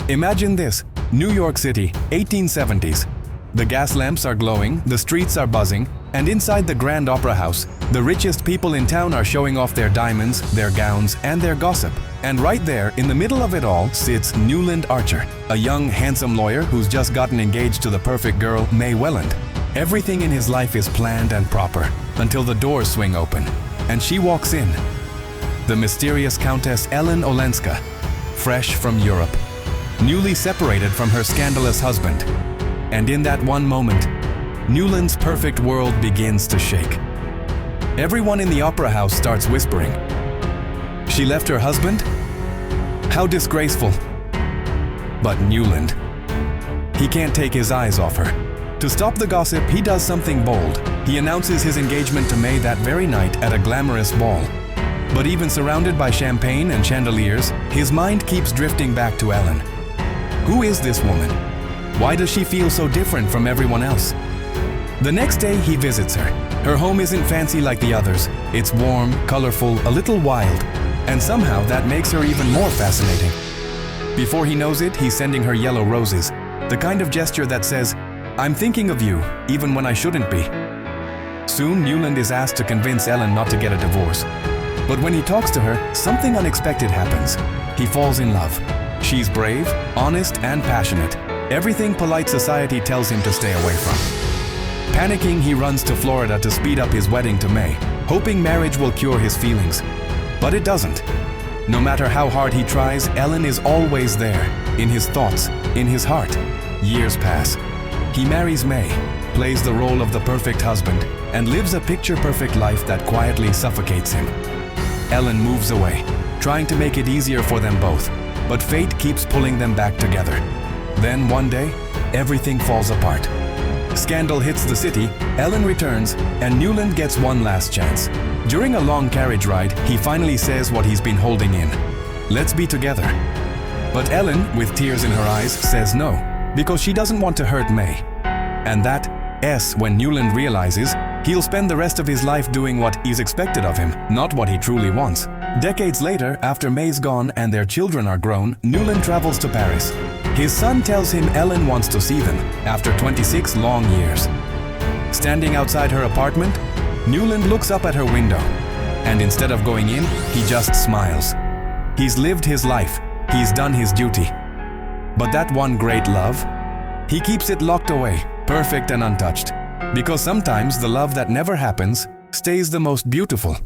Imagine this, New York City, 1870s. The gas lamps are glowing, the streets are buzzing, and inside the Grand Opera House, the richest people in town are showing off their diamonds, their gowns, and their gossip. And right there, in the middle of it all, sits Newland Archer, a young, handsome lawyer who's just gotten engaged to the perfect girl, May Welland. Everything in his life is planned and proper, until the doors swing open, and she walks in. The mysterious Countess Ellen Olenska, fresh from Europe, newly separated from her scandalous husband. And in that one moment, Newland's perfect world begins to shake. Everyone in the opera house starts whispering. She left her husband? How disgraceful. But Newland, he can't take his eyes off her. To stop the gossip, he does something bold. He announces his engagement to May that very night at a glamorous ball. But even surrounded by champagne and chandeliers, his mind keeps drifting back to Ellen. Who is this woman? Why does she feel so different from everyone else? The next day, he visits her. Her home isn't fancy like the others. It's warm, colorful, a little wild. And somehow that makes her even more fascinating. Before he knows it, he's sending her yellow roses, the kind of gesture that says, "I'm thinking of you, even when I shouldn't be." Soon, Newland is asked to convince Ellen not to get a divorce. But when he talks to her, something unexpected happens. He falls in love. She's brave, honest, and passionate. Everything polite society tells him to stay away from. Panicking, he runs to Florida to speed up his wedding to May, hoping marriage will cure his feelings. But it doesn't. No matter how hard he tries, Ellen is always there, in his thoughts, in his heart. Years pass. He marries May, plays the role of the perfect husband, and lives a picture-perfect life that quietly suffocates him. Ellen moves away, trying to make it easier for them both, but fate keeps pulling them back together. Then one day, everything falls apart. Scandal hits the city, Ellen returns, and Newland gets one last chance. During a long carriage ride, he finally says what he's been holding in. "Let's be together." But Ellen, with tears in her eyes, says no, because she doesn't want to hurt May. And that S when Newland realizes he'll spend the rest of his life doing what is expected of him, not what he truly wants. Decades later, after May's gone and their children are grown, Newland travels to Paris. His son tells him Ellen wants to see them after 26 long years. Standing outside her apartment, Newland looks up at her window, and instead of going in, he just smiles. He's lived his life, he's done his duty. But that one great love, he keeps it locked away, perfect and untouched. Because sometimes the love that never happens stays the most beautiful.